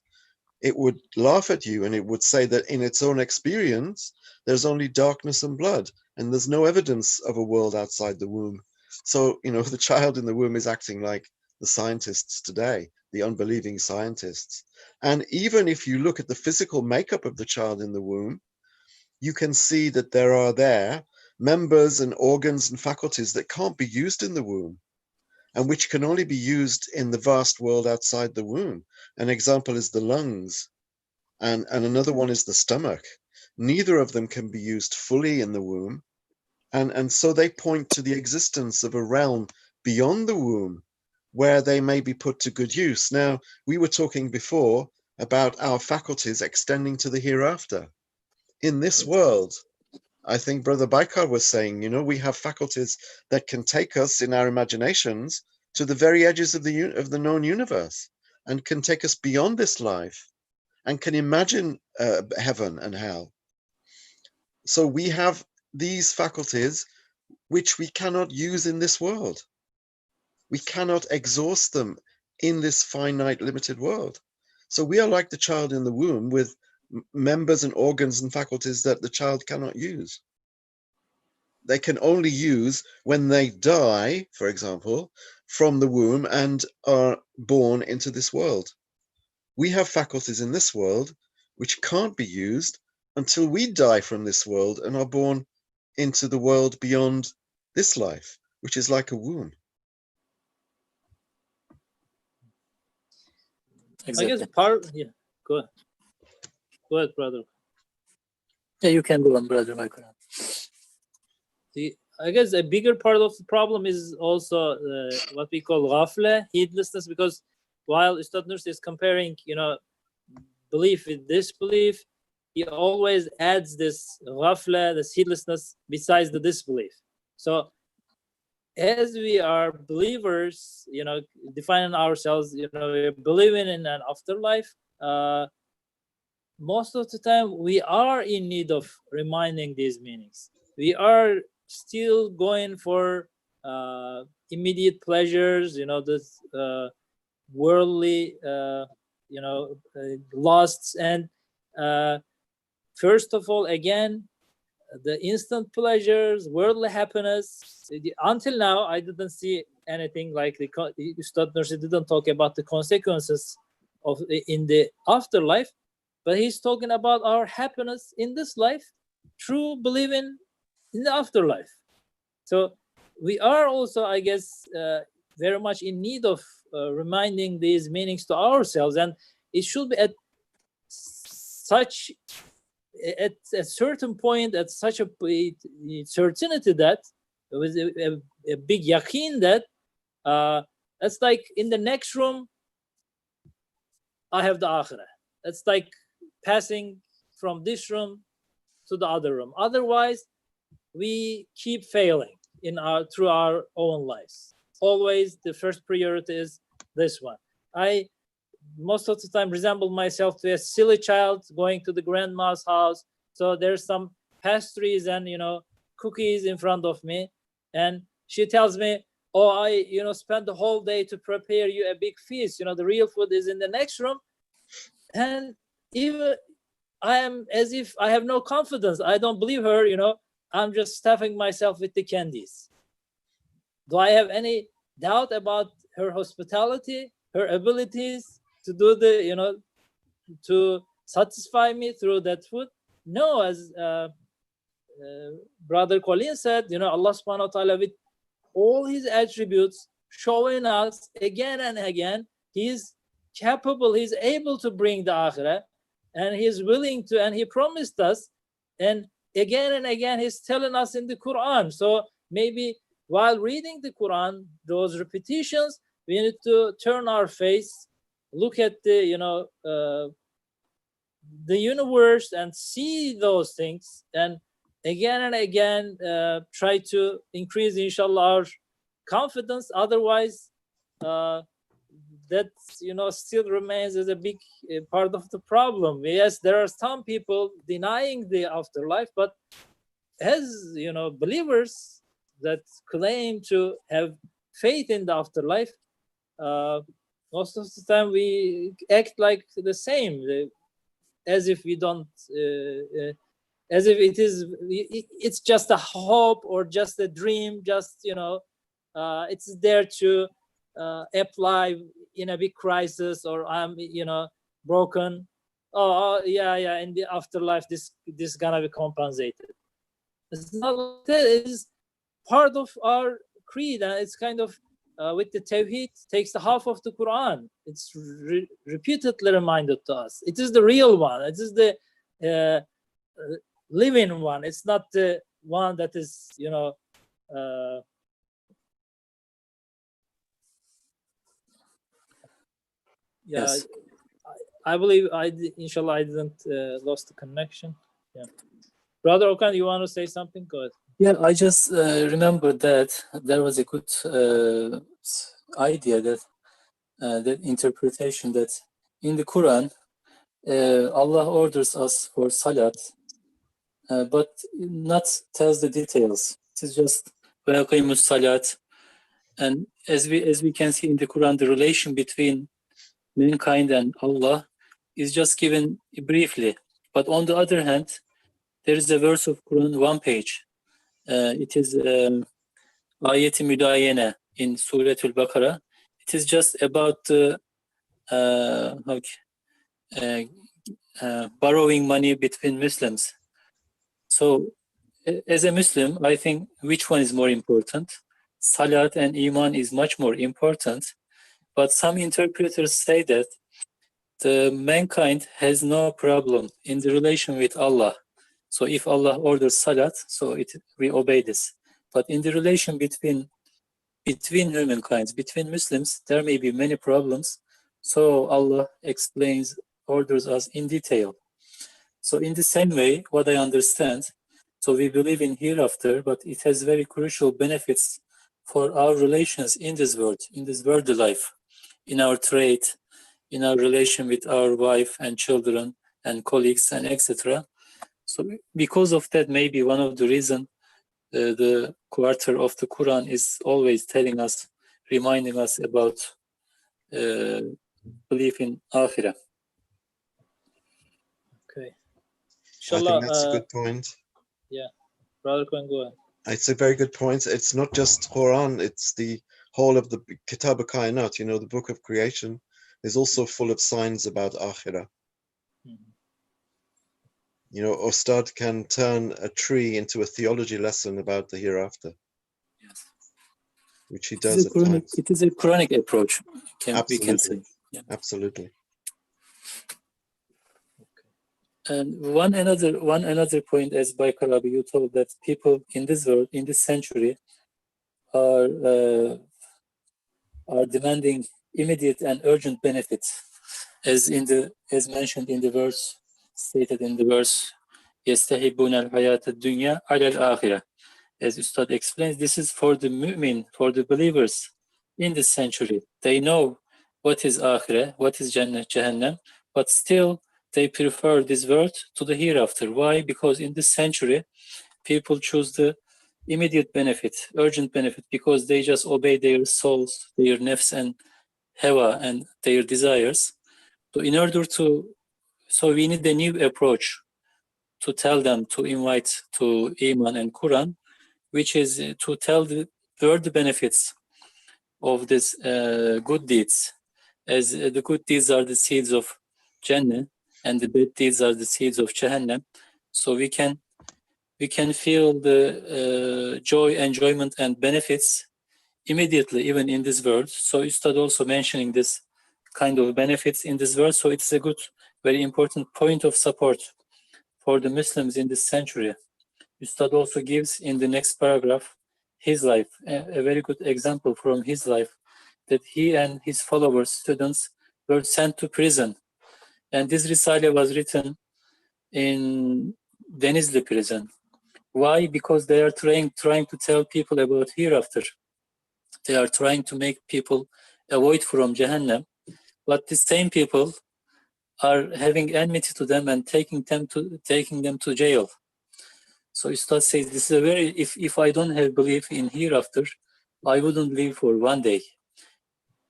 Speaker 2: it would laugh at you and it would say that in its own experience, there's only darkness and blood, and there's no evidence of a world outside the womb. So, you know, the child in the womb is acting like the scientists today, the unbelieving scientists. And even if you look at the physical makeup of the child in the womb, you can see that there are members and organs and faculties that can't be used in the womb and which can only be used in the vast world outside the womb. An example is the lungs, and another one is the stomach. Neither of them can be used fully in the womb. And so they point to the existence of a realm beyond the womb where they may be put to good use. Now, we were talking before about our faculties extending to the hereafter. In this world, I think Brother Baikar was saying, you know, we have faculties that can take us in our imaginations to the very edges of the known universe and can take us beyond this life and can imagine heaven and hell. So we have these faculties which we cannot use in this world. We cannot exhaust them in this finite, limited world. So we are like the child in the womb with members and organs and faculties that the child cannot use. They can only use when they die, for example, from the womb and are born into this world. We have faculties in this world which can't be used until we die from this world and are born into the world beyond this life, which is like a womb.
Speaker 3: Exactly.
Speaker 1: I guess go ahead, brother.
Speaker 3: Yeah, you can go on, brother Michael.
Speaker 1: I guess a bigger part of the problem is also what we call ghafla, heedlessness, because while Ustad Nursi is comparing, you know, belief with disbelief, he always adds this ghafla, this heedlessness, besides the disbelief. So as we are believers, you know, defining ourselves, you know, we're believing in an afterlife, most of the time we are in need of reminding these meanings. We are still going for immediate pleasures, you know, this worldly, you know, lusts, and first of all, again, the instant pleasures, worldly happiness. Until now, I didn't see anything like Ustad Nursi didn't talk about the consequences of in the afterlife, but he's talking about our happiness in this life through believing in the afterlife. So we are also, I guess, very much in need of reminding these meanings to ourselves, and it should be at a certain point, at such a certainty that with a big yaqeen that It's like in the next room, I have the akhirah. It's like passing from this room to the other room. Otherwise, we keep failing in through our own lives. Always the first priority is this one. I most of the time resemble myself to a silly child going to the grandma's house. So there's some pastries and cookies in front of me, and she tells me, "Oh, I spent the whole day to prepare you a big feast. The real food is in the next room." And even I am as if I have no confidence. I don't believe her. I'm just stuffing myself with the candies. Do I have any doubt about her hospitality, her abilities to do to satisfy me through that food? No, as Brother Colin said, Allah subhanahu wa ta'ala, with all his attributes, showing us again and again, he's capable, he's able to bring the akhirah, and he's willing to, and he promised us, and again he's telling us in the Quran. So maybe while reading the Quran, those repetitions, we need to turn our face, look at the universe and see those things, and again try to increase, inshallah, our confidence. Otherwise, that still remains as a big part of the problem. Yes, there are some people denying the afterlife, but as believers that claim to have faith in the afterlife, most of the time we act like the same, as if we don't, as if it's just a hope or just a dream, just it's there to apply in a big crisis, or I'm broken. Oh yeah, in the afterlife this gonna be compensated. It's not like that. It is part of our creed, and it's kind of with the Tawheed, takes the half of the Quran. It's repeatedly reminded to us. It is the real one. It is the living one. It's not the one that is
Speaker 3: Yes.
Speaker 1: I believe inshallah I didn't lost the connection. Yeah, Brother Okan, you want to say something? Go ahead.
Speaker 3: Yeah, I just remember that there was a good idea, that interpretation, that in the Quran, Allah orders us for salat, but not tells the details. It is just وَيَقِيمُ salat. And as we can see in the Quran, the relation between mankind and Allah is just given briefly. But on the other hand, there is a verse of Quran, one page. It is Ayet-i Müdayene in Surah Al-Baqarah. It is just about borrowing money between Muslims. So, as a Muslim, I think which one is more important? Salat and Iman is much more important. But some interpreters say that the mankind has no problem in the relation with Allah. So if Allah orders salat, so we obey this. But in the relation between humankind, between Muslims, there may be many problems. So Allah orders us in detail. So in the same way, what I understand, so we believe in hereafter, but it has very crucial benefits for our relations in this world life, in our trade, in our relation with our wife and children and colleagues and etc. So because of that, maybe one of the reasons the quarter of the Quran is always telling us, reminding us about belief in Akhirah.
Speaker 1: Okay.
Speaker 2: I think that's a good point.
Speaker 1: Yeah, Brother Cohen, go ahead.
Speaker 2: It's a very good point. It's not just Quran, it's the whole of the Kitab al-Kainat, the book of creation, is also full of signs about Akhirah. Ustad can turn a tree into a theology lesson about the hereafter.
Speaker 3: Yes.
Speaker 2: Which he does at times.
Speaker 3: It is a Quranic approach, we can say.
Speaker 2: Yeah. Absolutely.
Speaker 3: And one another point, as by Karabi, you told that people in this world, in this century, are are demanding immediate and urgent benefits, as mentioned in the verse, stated in the verse, يَسْتَحِبُّونَ الْحَيَاةَ الدُّنْيَا عَلَى الْآخِرَةِ. As Ustad explains, this is for the mu'min, for the believers in this century. They know what is akhirah, what is Jannah, Jahannam, but still they prefer this world to the hereafter. Why? Because in this century, people choose the immediate benefit, urgent benefit, because they just obey their souls, their nafs and hawa and their desires. So in order to, so we need a new approach to tell them, to invite to Iman and Quran, which is to tell the world benefits of this good deeds, as the good deeds are the seeds of Jannah and the bad deeds are the seeds of Jahannam. So we can feel the joy, enjoyment, and benefits immediately, even in this world. So Ustad also mentioning this kind of benefits in this world. So it's a good, very important point of support for the Muslims in this century. Ustad also gives in the next paragraph his life, a very good example from his life, that he and his followers, students, were sent to prison. And this Risale was written in Denizli prison. Why? Because they are trying to tell people about hereafter. They are trying to make people avoid from Jahannam, but the same people are having enmity to them and taking them to jail. So Ustad says this is a very, if I don't have belief in hereafter, I wouldn't live for one day.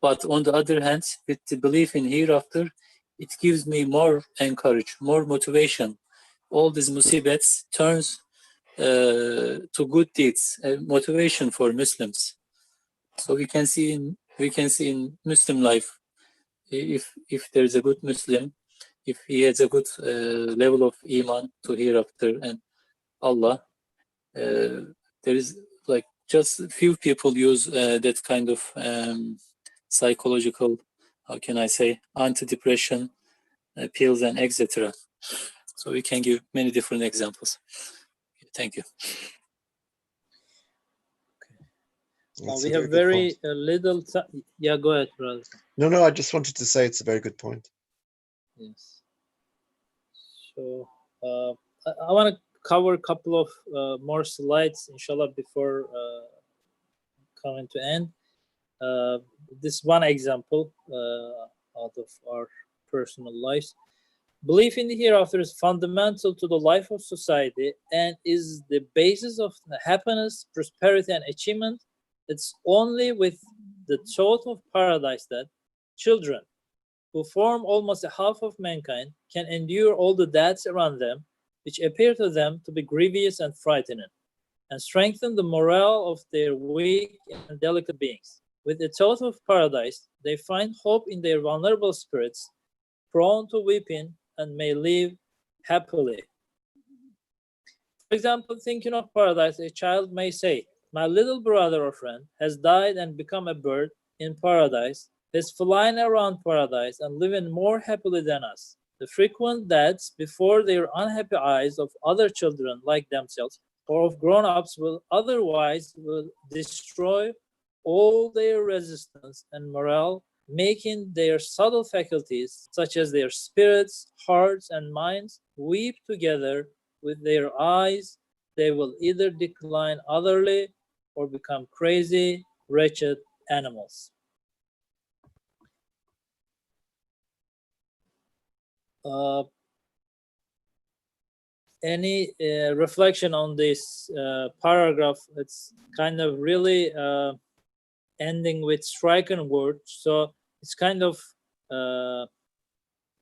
Speaker 3: But on the other hand, with the belief in hereafter, it gives me more encourage, more motivation. All these musibats turns to good deeds, motivation for Muslims. So we can see in Muslim life, if there is a good Muslim, if he has a good level of iman to hereafter and Allah, there is like just few people use that kind of psychological, how can I say, antidepressant pills and etc. So we can give many different examples. Thank you.
Speaker 1: We have very little time. Yeah, go ahead, brother.
Speaker 2: No, I just wanted to say it's a very good point.
Speaker 1: Yes. So I want to cover a couple of more slides, inshallah, before coming to end. This one example out of our personal lives. Belief in the hereafter is fundamental to the life of society and is the basis of happiness, prosperity, and achievement. It's only with the thought of paradise that children, who form almost a half of mankind, can endure all the deaths around them, which appear to them to be grievous and frightening, and strengthen the morale of their weak and delicate beings. With the thought of paradise, they find hope in their vulnerable spirits, prone to weeping, and may live happily. For example, thinking of paradise, a child may say, "My little brother or friend has died and become a bird in paradise, is flying around paradise and living more happily than us." The frequent deaths before their unhappy eyes of other children like themselves or of grown-ups will destroy all their resistance and morale, making their subtle faculties, such as their spirits, hearts, and minds, weep together with their eyes. They will either decline utterly or become crazy, wretched animals. Any reflection on this paragraph? It's kind of really ending with striking words. So it's kind of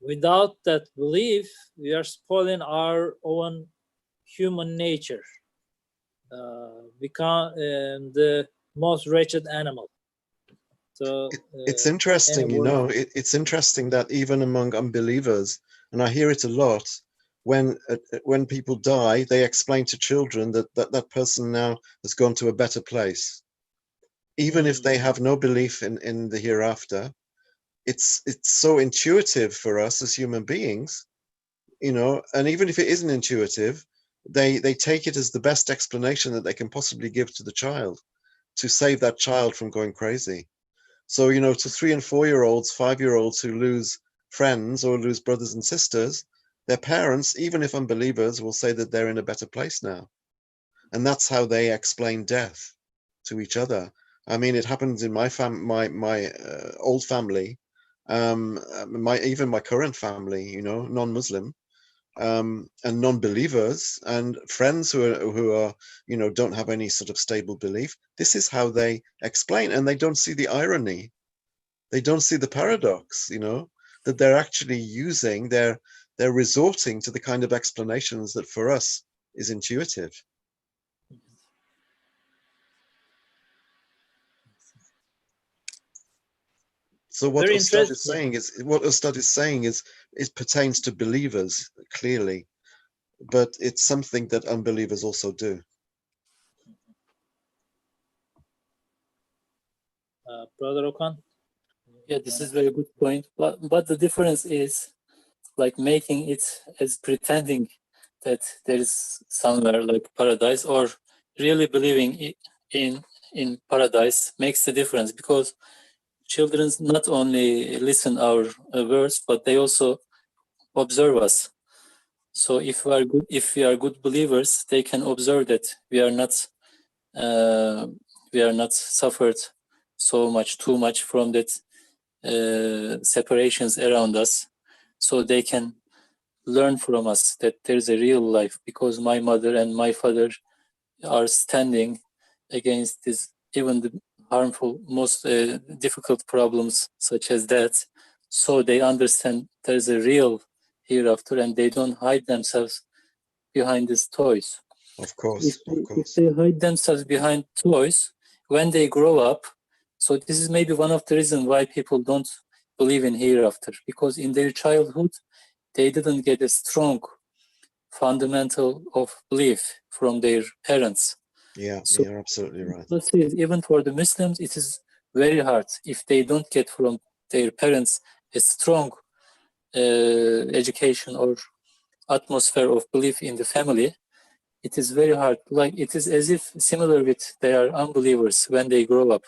Speaker 1: without that belief, we are spoiling our own human nature. Become the most wretched animal. So
Speaker 2: it's interesting, it's interesting that even among unbelievers, and I hear it a lot, when people die, they explain to children that person now has gone to a better place. Even if they have no belief in the hereafter, it's so intuitive for us as human beings, and even if it isn't intuitive, they take it as the best explanation that they can possibly give to the child to save that child from going crazy. So, to 3 and 4-year-olds, 5-year-olds who lose friends or lose brothers and sisters, their parents, even if unbelievers, will say that they're in a better place now. And that's how they explain death to each other. I mean, it happens in my old family, even my current family, non-Muslim, and non-believers and friends who are don't have any sort of stable belief. This is how they explain, and they don't see the irony. They don't see the paradox, that they're actually they're resorting to the kind of explanations that for us is intuitive. So what Ustad is saying is it pertains to believers clearly, but it's something that unbelievers also do.
Speaker 1: Brother Okan?
Speaker 3: Yeah, this is very good point. But the difference is like making it as pretending that there is somewhere like paradise, or really believing in paradise makes the difference, because children not only listen our words, but they also observe us. So if we are good believers, they can observe that we are not suffered too much from that separations around us. So they can learn from us that there's a real life, because my mother and my father are standing against this, even the harmful, most difficult problems such as that. So they understand there's a real hereafter, and they don't hide themselves behind these toys.
Speaker 2: Of course.
Speaker 3: If they hide themselves behind toys, when they grow up, so this is maybe one of the reasons why people don't believe in hereafter, because in their childhood, they didn't get a strong fundamental of belief from their parents.
Speaker 2: Yeah,
Speaker 3: so
Speaker 2: you're absolutely right.
Speaker 3: Even for the Muslims, it is very hard if they don't get from their parents a strong education or atmosphere of belief in the family. It is very hard. Like it is as if similar with they are unbelievers when they grow up.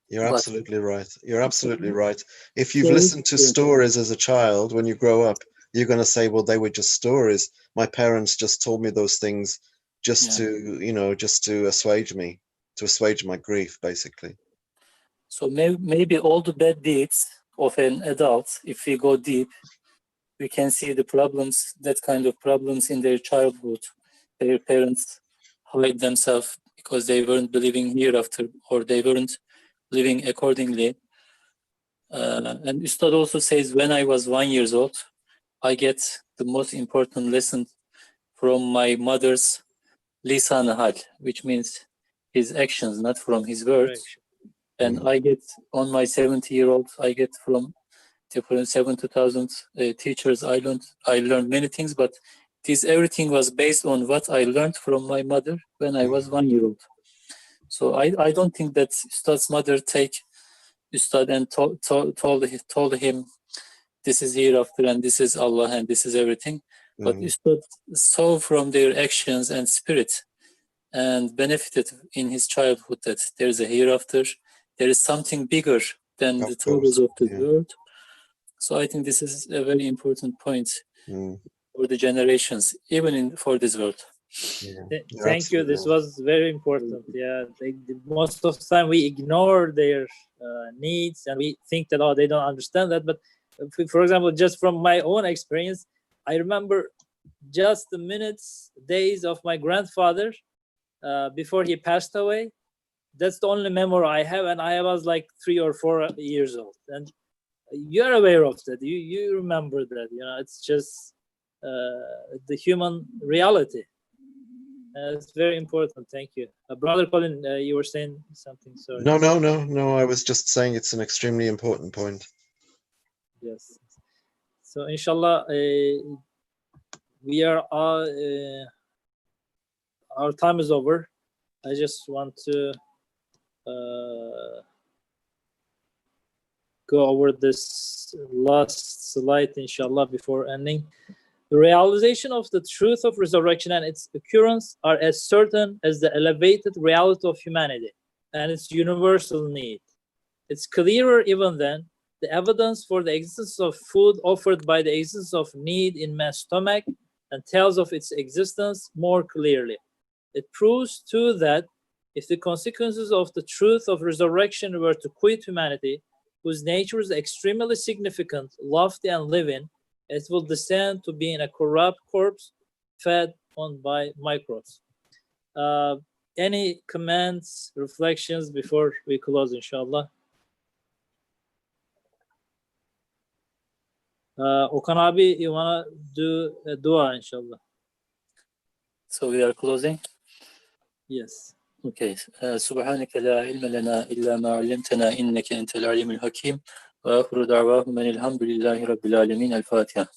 Speaker 2: You're
Speaker 3: But
Speaker 2: absolutely right. You're absolutely right. If you've listened to stories as a child, when you grow up, you're going to say, well, they were just stories. My parents just told me those things just to assuage me, to assuage my grief, basically.
Speaker 3: So maybe all the bad deeds of an adult, if we go deep, we can see the problems, that kind of problems in their childhood. Their parents hide themselves because they weren't believing hereafter, or they weren't living accordingly. And Ustad also says, when I was 1 year old, I get the most important lesson from my mother's lisan hal, which means his actions, not from his words. And I get on my 70-year-old, I get from different 7,000 teachers. I learned many things, but everything was based on what I learned from my mother when I was 1 year old. So I don't think that Ustad's mother take Ustad and told him this is hereafter and this is Allah and this is everything. But Ustad saw from their actions and spirit and benefited in his childhood that there is a hereafter, there is something bigger than the troubles of the world. So I think this is a very important point for the generations, even for this world.
Speaker 1: Thank you. This was very important. Yeah, most of the time we ignore their needs and we think that, they don't understand that. But for example, just from my own experience, I remember just the minutes, days of my grandfather before he passed away. That's the only memory I have, and I was like 3 or 4 years old. And you're aware of that. You remember that. It's just the human reality. It's very important. Thank you. Brother Colin, you were saying something. Sorry.
Speaker 2: No. I was just saying it's an extremely important point.
Speaker 1: Yes. So, inshallah, we are our time is over. I just want to go over this last slide, inshallah, before ending. The realization of the truth of resurrection and its occurrence are as certain as the elevated reality of humanity and its universal need. It's clearer even then, the evidence for the existence of food offered by the existence of need in man's stomach and tells of its existence more clearly. It proves too that if the consequences of the truth of resurrection were to quit humanity, whose nature is extremely significant, lofty, and living, it will descend to being a corrupt corpse fed on by microbes. Any comments, reflections before we close, inshallah? Okan abi, you want to do a dua, inshallah?
Speaker 3: So we are closing.
Speaker 1: Yes.
Speaker 3: Okay. سبحانك لا علم لنا إلا ما علمتنا إنك أنت العليم الحكيم وآخر دعواهم أن الحمد لله رب العالمين. الفاتحة.